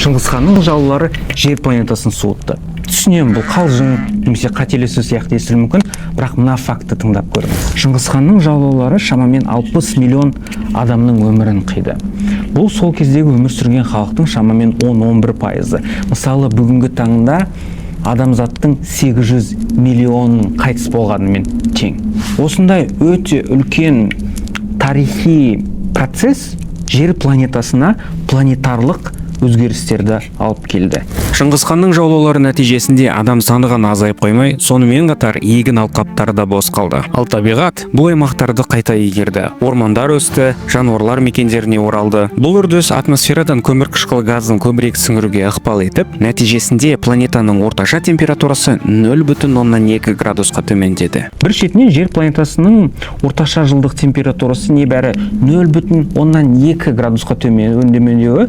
Шыңғысханның жаулары жер планетасын суытты. Түсінемін, бұл қалжың немесе қателесу сияқты естілуі мүмкін, бірақ мына факты тыңдап көріңіз. Шыңғысханның жаулаулары шамамен 60 миллион адамның өмірін қиды. Бұл сол кездегі өмір сүрген халықтың шамамен 10-11%. Мысалы, бүгінгі таңда адамзаттың 800 миллионның қайтыс болғанымен тең. Осындай өте үлкен тарихи процесс жер планетасына планетарлық өзгерістерді алып келді. Шыңғысханның жаулаулары нәтижесінде адам саны ғана азайып қоймай, сонымен қатар егін алқаптары да бос қалды. Ал табиғат бұл аймақтарды қайта игерді. Ормандар өсті, жануарлар мекендеріне оралды. Бұл үрдіс атмосферадан көмірқышқыл газын көбірек сіңіруге ықпал етіп, нәтижесінде планетаның орташа температурасы 0,2 градусқа төмендеді. Бір шетінен жер планетасының орташа жылдық температурасы небәрі 0,2 градусқа төмендеуі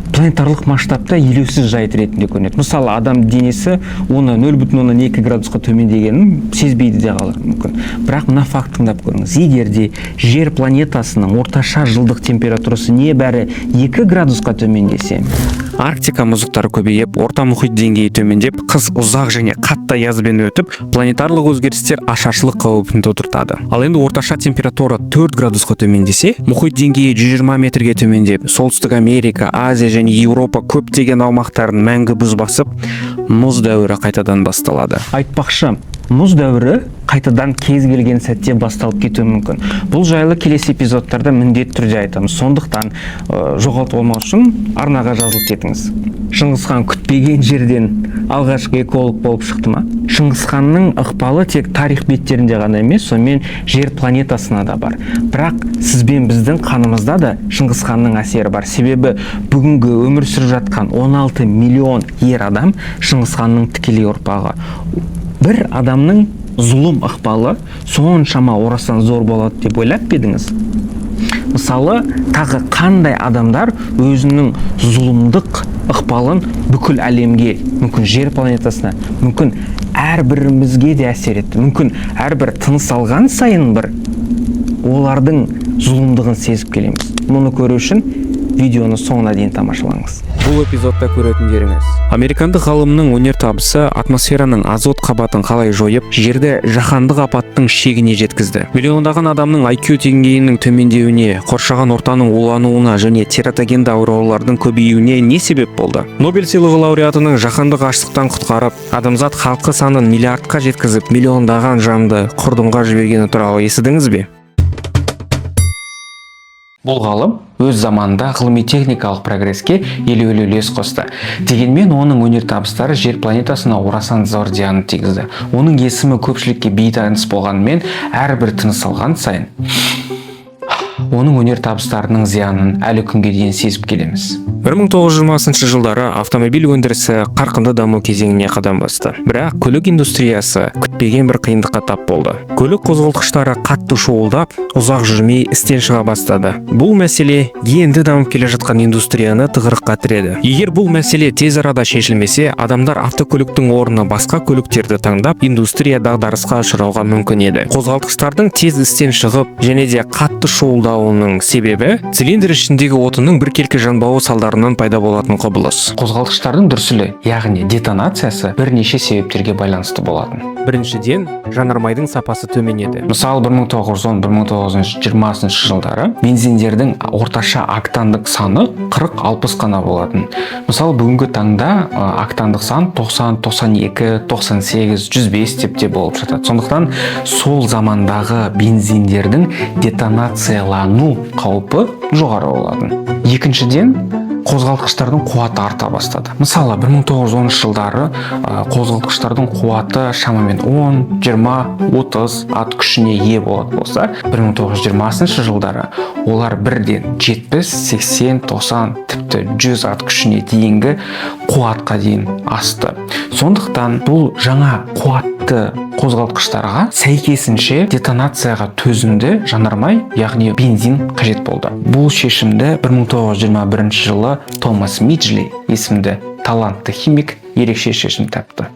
планетарлық масштабта елеусіз жайт ретінде көрінеді. Мысалы, адам денесі оны 0,2 градусқа төмендегенін сезбейді де қалар мүмкін. Бірақ мына факт тыңдап көріңіз. Егер де жер планетасының орташа жылдық температурасы небәрі 2 градусқа төмендесе, Арктика мұздықтары көбейіп, орта мұхит деңгейі төмендеп, қыс ұзақ және қатты аязбен өтіп, планетарлық өзгерістер ашаршылық қаупін тудыртады. Ал енді орташа температура 4 градусқа төмендесе, мұхит деңгейі 120 метрге төмендеп, Солтүстік Америка, Азия және Еуропа көптеген аумақтарын мәңгі бұз басып, мұз дәуірі қайтадан басталады. Айтпақшы, мұз дәуірі қайтадан кез келген сәтте басталып кетуі мүмкін. Бұл жайлы келесі эпизодтарда міндетті түрде айтамыз. Сондықтан жоғалтып болмау үшін арнаға жазылып кетіңіз. Шыңғысхан күтпеген жерден алғашқы эколог болып шықты ма? Шыңғысханның ықпалы тек тарих беттерінде ғана емес, сонымен жер планетасына да бар. Бірақ сіз бен біздің қанымызда да Шыңғысханның әсері бар. Себебі бүгінгі өмір сүріп жатқан 16 миллион ер адам Шыңғысханның тікелей ұрпағы. Бір адамның зұлым ықпалы соншама орасан зор болады деп ойлап едіңіз? Мысалы, тағы қандай адамдар өзінің зұлымдық ықпалын бүкіл әлемге, мүмкін жер планетасына, мүмкін әрбірімізге де әсер етті. Мүмкін әрбір тыныс алған сайын бір олардың зұлымдығын сезіп келеміз. Мұны көру үшін видеоны соңына дейін тамашалаңыз. Бұл эпизодта көретіндеріңіз. Американдық ғалымның өнертабысы атмосфераның азот қабатын қалай жойып, жерді жаһандық апаттың шегіне жеткізді. Миллиондаған адамның IQ деңгейінің төмендеуіне, қоршаған ортаның улануына және тератогенді аурулардың көбеюіне не себеп болды? Нобель сыйлығы лауреатының жаһандық аштықтан құтқарып, адамзат халқы санын миллиардқа жеткізіп, миллиондаған жанды құрдымға жібергені туралы естідіңіз бе? Бұл ғалым өз заманында ғылыми-техникалық прогреске елеулі үлес қосты. Дегенмен оның өнертабыстары жер планетасына орасан зор зиянын тигізді. Оның есімі көпшілікке бейтаныс болғанымен, әрбір тыныс алған сайын оның өнертабыстарының зиянын әлі күнге дейін сезіп келеміз. 1920 жылдары автомобиль өндірісі қарқынды даму кезеңіне қадам басты. Бірақ көлік индустриясы күтпеген бір қиындыққа тап болды. Көлік қозғалтқыштары қатты шуылдап, ұзақ жүрмей істен шыға бастады. Бұл мәселе енді дамып келе жатқан индустрияны тығырыққа тіреді. Егер бұл мәселе тез арада шешілмесе, адамдар автокөліктің орнына басқа көліктерді таңдап, индустрия дағдарысқа ұшырауға мүмкін еді. Қозғалтқыштардың тез істен шығып, және де қатты шуылдауының себебі цилиндр ішіндегі отынның біркелкі жанбауы салдарынан пайда болатын құбылыс. Қозғалтқыштардың дүрсілі, яғни детонациясы бірнеше себептерге байланысты болатын. Біріншіден, жанармайдың сапасы төменеді. Мысалы, 1910-1920 жылдары бензиндердің орташа октандық саны 40-60 қана болатын. Мысалы, бүгінгі таңда октандық сан 90, 92, 98, 105 депте болып жатады. Сондықтан сол замандағы бензиндердің детонациялану қаупі жоғары болатын. Екіншіден, қозғалтқыштардың қуаты арта бастады. Мысалы, 1910 жылдары қозғалтқыштардың қуаты шамамен 10, 20, 30 ат күшіне ие болады болса, 1920 жылдары олар бірден 70, 80, 90, тіпті 100 ат күшіне дейінгі қуатқа дейін асты. Сондықтан бұл жаңа қуатты қозғалтқыштарға сәйкесінше детонацияға төзімді жанармай, яғни бензин қажет болды. Бұл шешімді 1921 жылы Томас Миджли есімді талантты химик ерекше шешім тапты.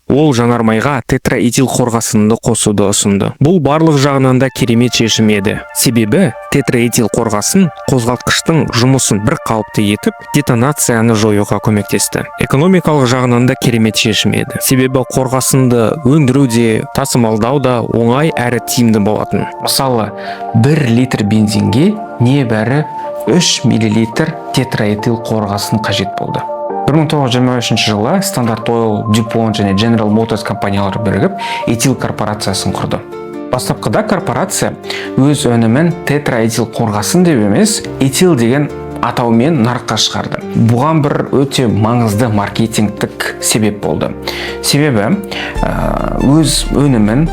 Ол жанармайға тетраэтил қорғасынды қосуды ұсынды. Бұл барлық жағынан да керемет шешім еді. Себебі тетраэтил қорғасын қозғалтқыштың жұмысын бір қалыпты етіп, детонацияны жоюға көмектесті. Экономикалық жағынан да керемет шешім еді. Себебі қорғасынды өндіру де, тасымалдау да оңай әрі тиімді болатын. Мысалы, 1 литр бензинге небәрі 3 миллилитр тетраэтил қорғасын қажет болды. 1923 жылы Standard Oil, DuPont және General Motors компаниялары бірігіп этил корпорациясын құрды. Бастапқыда корпорация өз өнімін тетраэтил қорғасын деп емес, этил деген атаумен нарыққа шығарды. Бұған бір өте маңызды маркетингтік себеп болды. Себебі өз өнімін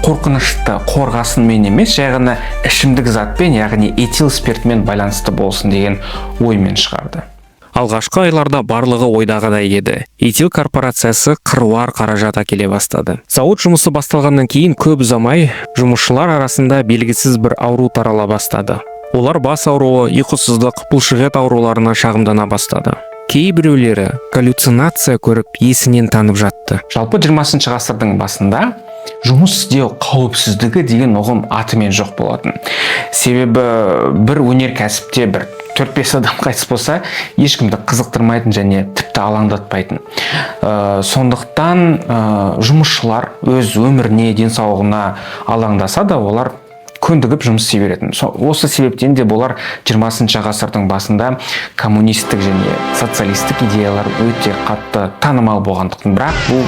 қорқынышты қорғасынмен емес, жай ғана ішімдік затпен, яғни этил спиртмен байланысты болсын деген оймен шығарды. Алғашқы айларда барлығы ойдағыдай еді. Этил корпорациясы қыруар қаражат әкеле бастады. Зауыт жұмысы басталғаннан кейін көп ұзамай жұмысшылар арасында белгісіз бір ауру тарала бастады. Олар бас ауруы, ұйқысыздық, бұлшықет ауруларына шағымдана бастады. Кейбіреулері галлюцинация көріп есінен танып жатты. Жалпы 20 ғасырдың басында жұмыс істеу қауіпсіздігі деген ұғым атымен жоқ болатын. Себебі бір өнеркәсіпте бір 4-5 адам қайтыс болса, ешкімді қызықтырмайтын және тіпті алаңдатпайтын. Сондықтан жұмысшылар өз өміріне, денсаулығына алаңдаса да, олар көндігіп жұмыс істей беретін. Осы себептен де болар 20 ғасырдың басында коммунистік және социалистік идеялар өте қатты танымал болғандықтан, бірақ бұл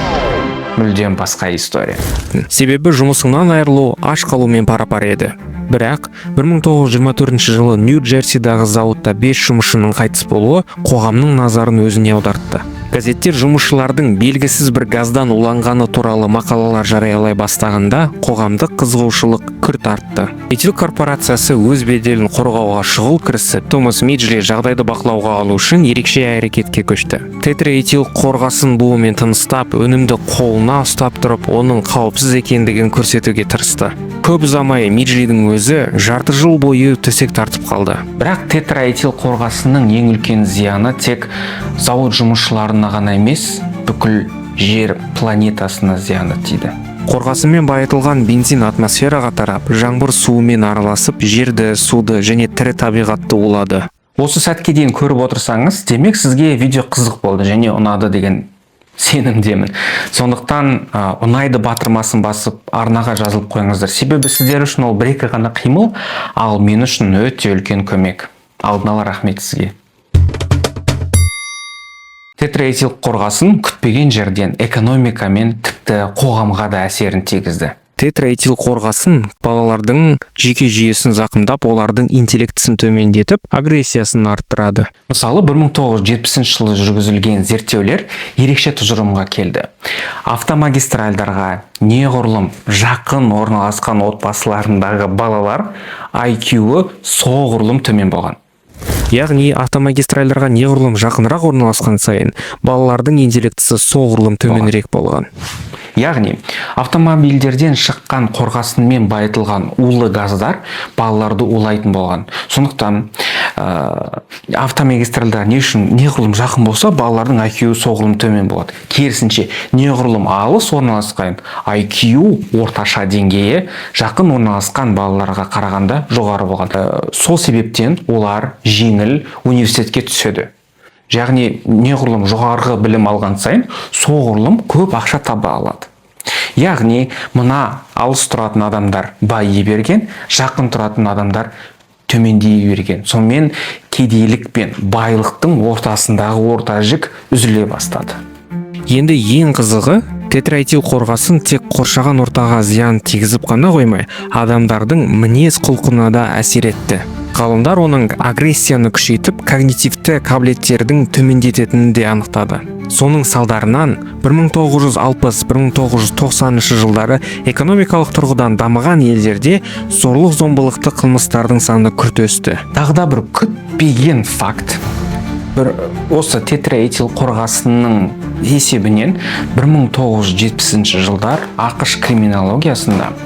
мүлдем басқа история. Себебі жұмысыңнан айырылу аш қалумен пара-пар еді. Бірақ 1924 жылы Нью-Джерсидағы зауытта 5 жұмысшының қайтыс болуы қоғамның назарын өзіне аудартты. Газеттер жұмысшылардың белгісіз бір газдан уланғаны туралы мақалалар жариялай бастағанда қоғамдық қызығушылық күрт артты. Этил корпорациясы өз беделін қорғауға шұғыл кірісіп, Томас Миджли жағдайды бақылауға алу үшін ерекше әрекетке көшті. Тетраэтил қорғасын буымен тыныстап, өнімді қолына ұстап тұрып, оның қауіпсіз екендігін көрсетуге тырысты. Көп ұзамай Миджлидің өзі жарты жыл бойы төсек тартып қалды. Бірақ тетраэтил қорғасының ең үлкен зияны тек зауыт жұмысшыларына ғана емес, бүкіл жер планетасына зияны тиді. Қорғасынмен байытылған бензин атмосфераға тарап, жаңбыр суымен араласып, жерді, суды және тірі табиғатты улады. Осы сәтке дейін көріп отырсаңыз, демек сізге видео қызық болды және ұнады деген сенімдемін. Сондықтан ұнайды батырмасын басып, арнаға жазылып қойыңыздар. Себебі сіздер үшін ол бір-екі ғана қимыл, ал мен үшін өте үлкен көмек. Алдын ала рахмет сізге. Тетраэтил қорғасын күтпеген жерден экономика мен тіпті қоғамға да әсерін тигізді. Тетраэтил қорғасын балалардың жеке жүйесін зақымдап, олардың интеллектісін төмендетіп, агрессиясын арттырады. Мысалы, 1970 жылы жүргізілген зерттеулер ерекше тұжырымға келді. Автомагистральдарға неғұрлым жақын орналасқан отбасыларындағы балалар IQ-ы соғұрлым төмен болған. Яғни автомагистральдарға неғұрлым жақынырақ орналасқан сайын балалардың интеллектісі соғұрлым төменірек болған. Яғни автомобильдерден шыққан қорғасынмен байытылған улы газдар балаларды улайтын болған. Сондықтан автомагистральдар неғұрлым жақын болса, балалардың IQ соғұрлым төмен болады. Керісінше, неғұрлым алыс орналасқан IQ орташа деңгейі жақын орналасқан балаларға қарағанда жоғары болған. Сол себептен олар жеңіл университетке түседі. Яғни неғұрлым жоғарғы білім алған сайын, соғұрлым көп ақша таба алады. Яғни мына алыс тұратын адамдар байи берген, жақын тұратын адамдар төмендей берген. Сонымен кедейлік пен байлықтың ортасындағы орта жік үзіле бастады. Енді ең қызығы, тетраэтил қорғасын тек қоршаған ортаға зиян тигізіп қана қоймай, адамдардың мінез құлқына да әсер етті. Ғалымдар оның агрессияны күшейтіп, когнитивті қабілеттердің төмендететінін де анықтады. Соның салдарынан 1960-1990 жылдары экономикалық тұрғыдан дамыған елдерде зорлық-зомбылықты қылмыстардың саны күрт өсті. Тағы да бір күтпеген факт. Осы тетраэтил қорғасынның есебінен 1970 жылдар ақш криминологиясында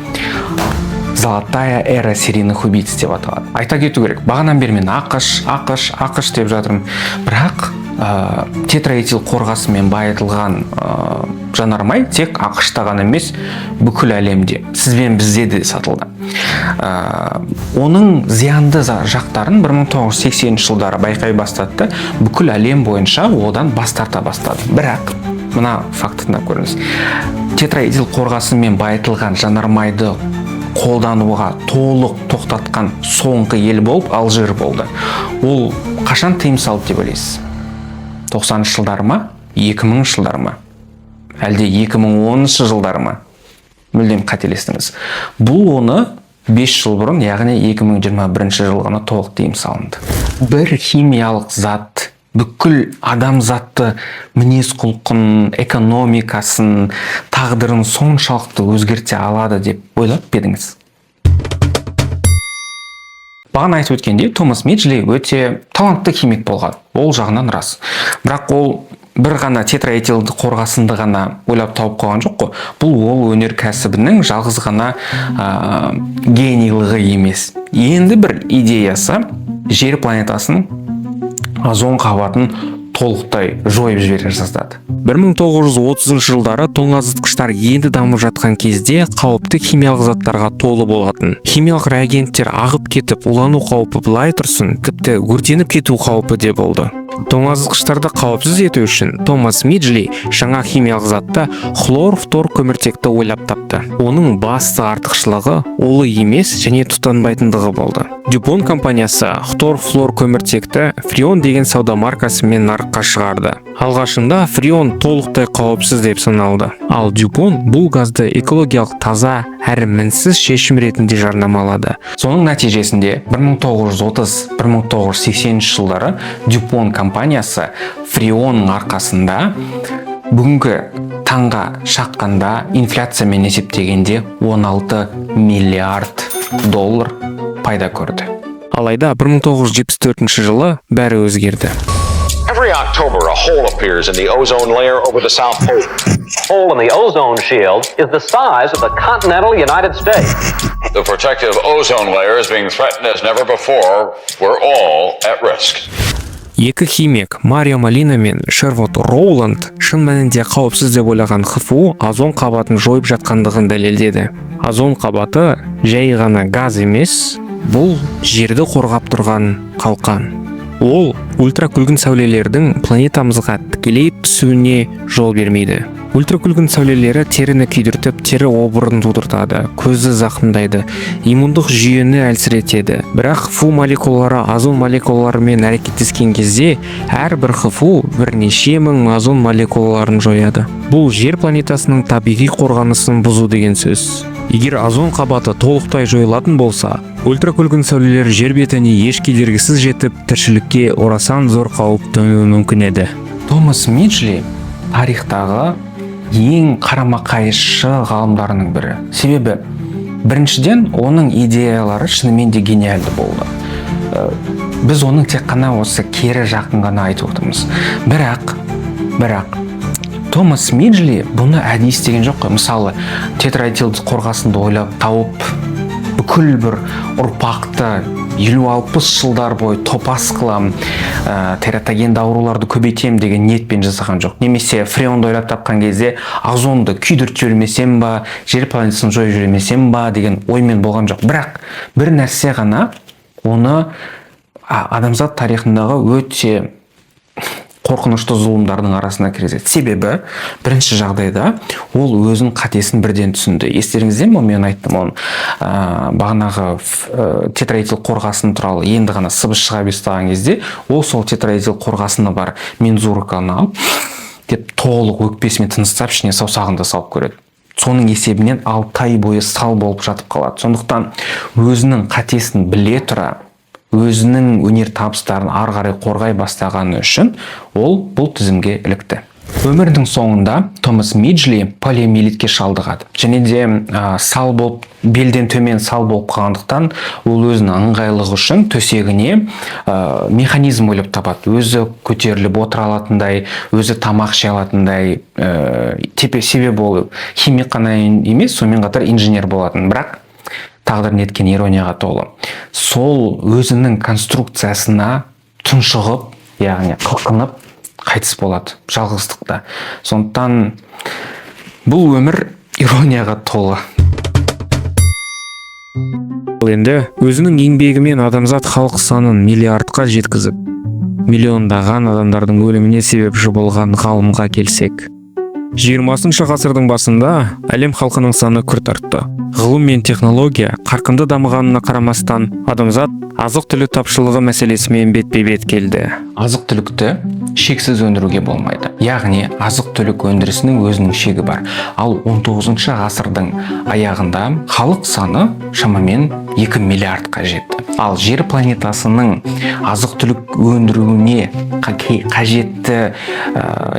золотая эра серийных убийц деп аталады. Айта кету керек, бағанан бері мен ақш деп жатырмын. Бірақ тетраэтил қорғасымен байытылған жанармай тек ақш-та ғана емес, бүкіл әлемде, сізбен бізде де сатылды. Оның зиянды жақтарын 1980 жылдары байқай бастады, бүкіл әлем бойынша одан бас тарта бастады. Бірақ мына фактына көріңіз. Тетраэтил қорғасымен байытылған жанармайды қолдануға толық тоқтатқан соңғы ел болып Алжир болды. Ол қашан тыйым салды деп ойлайсыз? 90 жылдары ма? 2000 жылдары ма? Әлде 2010 жылдары ма? Мүлдем қателестіңіз. Бұл оны 5 жыл бұрын, яғни 2021 жылғына толық тыйым салынды. Бір химиялық зат бүкіл адамзатты мінез құлқын, экономикасын, тағдырын соншалықты өзгерте алады деп ойлап едіңіз? Бағана айтып өткендей, Томас Меджли өте талантты химик болған. Ол жағынан рас. Бірақ ол бір ғана тетраэтилді қорғасынды ғана ойлап тауып қойған жоқ қой. Бұл ол өнеркәсібінің жалғыз ғана генийлығы емес. Енді бір идеясы жер планетасын озон қабатын толықтай жойып жібере жаздады. 1930 жылдары тоңазытқыштар енді дамып жатқан кезде қауіпті химиялық заттарға толы болатын. Химиялық реагенттер ағып кетіп, улану қаупі былай тұрсын, тіпті өртеніп кету қаупі де болды. Тоңазытқыштарды қауіпсіз ету үшін Томас Меджли жаңа химиялық затта хлор-фтор көміртекті ойлап тапты. Оның басты артықшылығы улы емес және тұтанбайтындығы болды. Дюпон компаниясы хлор-фтор көміртекті Фреон деген сауда маркасымен нарыққа шығарды. Алғашында Фреон толықтай қауіпсіз деп саналды. Ал Дюпон бұл газды экологиялық таза әрі мінсіз шешім ретінде жарнамалады. Соның нәтижесінде 1930-1980 жылдары Дюпон компаниясы Фреонның арқасында бүгінгі таңға шаққанда инфляциямен есептегенде 16 миллиард доллар пайда көрді. Алайда 1974 жылы бәрі өзгерді. Every October, a hole appears in the ozone layer over the South Pole. The hole in the ozone shield is the size of the continental United States. The protective ozone layer is being threatened as never before. We're all at risk. Екі химик Марио Молина мен Шервуд Роуланд шын мәнінде қауіпсіз деп ойлаған ХФУ озон қабатын жойып жатқандығын дәлелдеді. Озон қабаты жай ғана газ емес, бұл жерді қорғап тұрған қалқан. Ол ультракүлгін сәулелердің планетамызға тікелей түсуіне жол бермейді. Ультракүлгін сәулелері теріні күйдіртіп, тері обырын тудыртады, көзді зақымдайды, иммундық жүйені әлсіретеді. Бірақ ХФУ молекулалары озон молекулаларымен әрекеттескен кезде әрбір ХФУ бірнеше мың озон молекулаларын жояды. Бұл жер планетасының табиғи қорғанысын бұзу деген сөз. Егер озон қабаты толықтай жойылатын болса, ультракүлгін сәулелер жер бетіне еш кедергісіз жетіп, тіршілікке орасан зор қауіп төнуі мүмкін еді. Томас Меджли тарихтағы ең қарама-қайшы ғалымдарының бірі. Себебі, біріншіден, оның идеялары шынымен де гениальды болды. Біз оның тек қана осы кері жақын ғана айтып отырмыз. Бірақ, Томас Меджли бұны әдейі істеген жоқ қой. Мысалы, тетраэтилді қорғасынды ойлап тауып, бүкіл бір ұрпақты 50-60 жылдар бойы топас қылам, тератогенді ауруларды көбейтем деген ниетпен жасаған жоқ. Немесе фреонды ойлап тапқан кезде озонды күйдіртіп жібермесем ба, жер планетасын жойып жібермесем ба деген оймен болған жоқ. Бірақ бір нәрсе ғана оны адамзат тарихындағы өте қорқынышты зұлымдардың арасына кіргізеді. Себебі, бірінші жағдайда ол өзінің қатесін бірден түсінді. Естеріңізде ме, мен айттым оны, бағанағы тетраэтил қорғасын туралы енді ғана сыбыс шыға бастаған кезде, ол сол тетраэтил қорғасыны бар мензурканы алып, деп толық өкпесімен тыныстап, ішіне саусағында салып көреді. Соның есебінен 6 ай бойы сал болып жатып қалады. Сондықтан өзінің қатесін біле тұра, өзінің өнер табыстарын ары қарай қорғай бастағаны үшін ол бұл тізімге ілікті. Өмірдің соңында Томас Меджли полиомиелитке шалдығады. Және де сал болып, белден төмен сал болып қалғандықтан ол өзінің ыңғайлығы үшін төсегіне механизм ойлап табады. Өзі көтеріліп отыра алатындай, өзі тамақ іше алатындай, себебі ол химик қана емес, сонымен қатар инженер болатын. Бірақ тағдыр неткен иронияға толы. Сол өзінің конструкциясына тұншығып, яғни қылқынып, қайтыс болады жалғыздықта. Сондықтан бұл өмір иронияға толы. Енді өзінің еңбегімен адамзат халық санын миллиардқа жеткізіп, миллиондаған адамдардың өліміне себепші болған ғалымға келсек. 20 ғасырдың басында әлем халқының саны күрт артты. Ғылым мен технология қарқынды дамығанына қарамастан, адамзат азық-түлік тапшылығы мәселесімен бетпе-бет келді. Азық-түлікті шексіз өндіруге болмайды. Яғни азық-түлік өндірісінің өзінің шегі бар. Ал 19 ғасырдың аяғында халық саны шамамен 2 миллиардқа жетті. Ал жер планетасының азық-түлік өндіруіне қажетті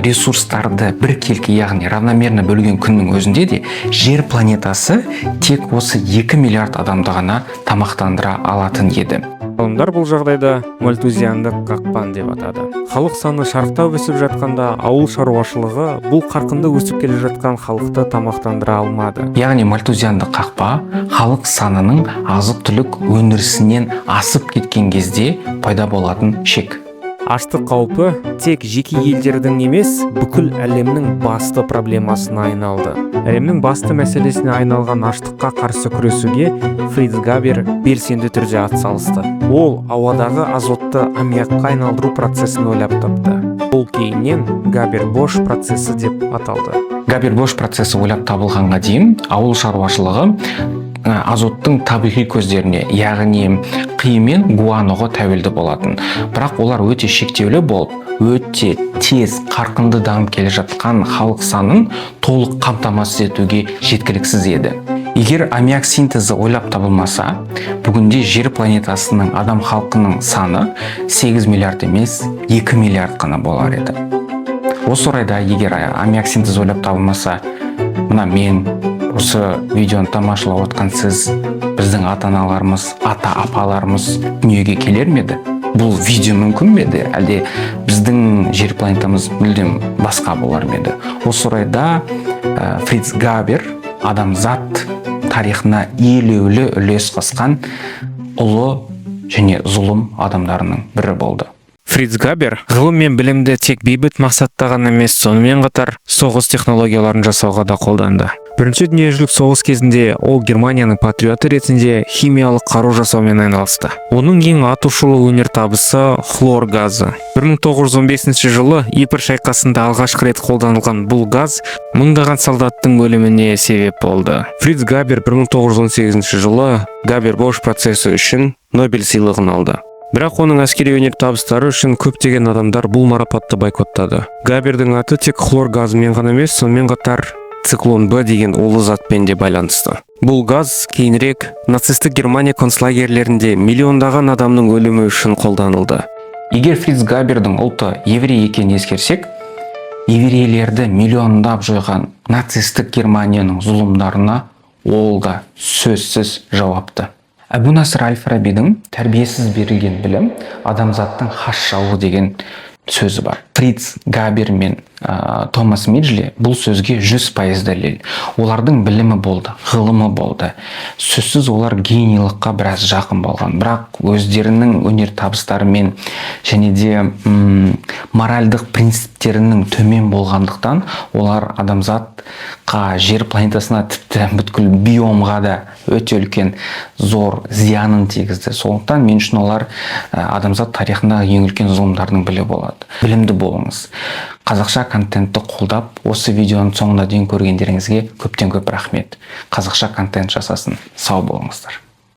ресурстарды біркелкі, яғни равномерно бөлген күннің өзінде де жер планетасы тек осы 2 миллиард адамды ғана тамақтандыра алатын еді. Ғалымдар бұл жағдайда мальтузиандық қақпан деп атады. Халық саны шарықтап өсіп жатқанда, ауыл шаруашылығы бұл қарқынды өсіп келе жатқан халықты тамақтандыра алмады. Яғни мальтузиандық қақпа халық санының азық-түлік өндірісінен асып кеткен кезде пайда болатын шек. Аштық қаупі тек жеке елдердің емес, бүкіл әлемнің басты проблемасына айналды. Әлемнің басты мәселесіне айналған аштыққа қарсы күресуге Фриц Габер белсенді түрде атсалысты. Ол ауадағы азотты аммиакқа айналдыру процесін ойлап тапты. Ол кейіннен Габер-Бош процесі деп аталды. Габер-Бош процесі ойлап табылғанға дейін ауыл шаруашылығы азоттың табиғи көздеріне, яғни қи мен гуаноға тәуелді болатын. Бірақ олар өте шектеулі болып, өте тез, қарқынды дамып келе жатқан халық санын толық қамтамасыз етуге жеткіліксіз еді. Егер аммиак синтезі ойлап табылмаса, бүгінде жер планетасының адам халқының саны 8 миллиард емес, 2 миллиард қана болар еді. Осы орайда, егер аммиак синтезі ойлап табылмаса, мына мен осы видеоны тамашалап отқан сіз, біздің ата-аналарымыз, ата-апаларымыз дүниеге келер ме еді? Бұл видео мүмкін бе еді? Әлде біздің жер планетамыз мүлдем басқа болар ма еді? Осы орайда Фриц Габер адамзат тарихына елеулі үлес қосқан ұлы және зұлым адамдарының бірі болды. Фриц Габер ғылым мен білімді тек бейбіт мақсатта ғана емес, сонымен қатар соғыс технологияларын жасауға да қолданды. Бірінші дүниежүзілік соғыс кезінде ол Германияның патриоты ретінде химиялық қару жасаумен айналысты. Оның ең атышулы өнертабысы хлор газы. 1915 жылы Йпр шайқасында алғашқы рет қолданылған бұл газ мыңдаған солдаттың өліміне себеп болды. Фриц Габер 1918 жылы Габер-Бош процесі үшін Нобель сыйлығын алды. Бірақ оның әскери өнертабыстары үшін көптеген адамдар бұл марапатты бойкоттады. Габердің аты тек хлор газымен ғана емес, сонымен қатар циклон Б деген улы затпен де байланысты. Бұл газ кейінірек нацистік Германия концлагерлерінде миллиондаған адамның өлімі үшін қолданылды. Егер Фриц Габердің ұлты еврей екенін ескерсек, еврейлерді миллиондап жойған нацистік Германияның зұлымдарына ол да сөзсіз жауапты. Әбу Насыр әл-Фарабидің тәрбиесіз берілген білім адамзаттың хас жауы деген сөзі бар. Фриц Габер мен Томас Миджли бұл сөзге 100% дәлел. Олардың білімі болды, ғылымы болды. Сөзсіз олар генийлыққа біраз жақын болған. Бірақ өздерінің өнертабыстарымен және де моральдық принциптерінің төмен болғандықтан олар адамзатқа, жер планетасына, тіпті бүткіл биомға да өте үлкен зор зиянын тигізді. Сондықтан мен үшін олар адамзат тарихындағы ең үлкен зұлымдардың бірі болады. Білімді болыңыз. Қазақша контентті қолдап, осы видеоның соңына дейін көргендеріңізге көптен көп рахмет. Қазақша контент жасасын. Сау болыңыздар.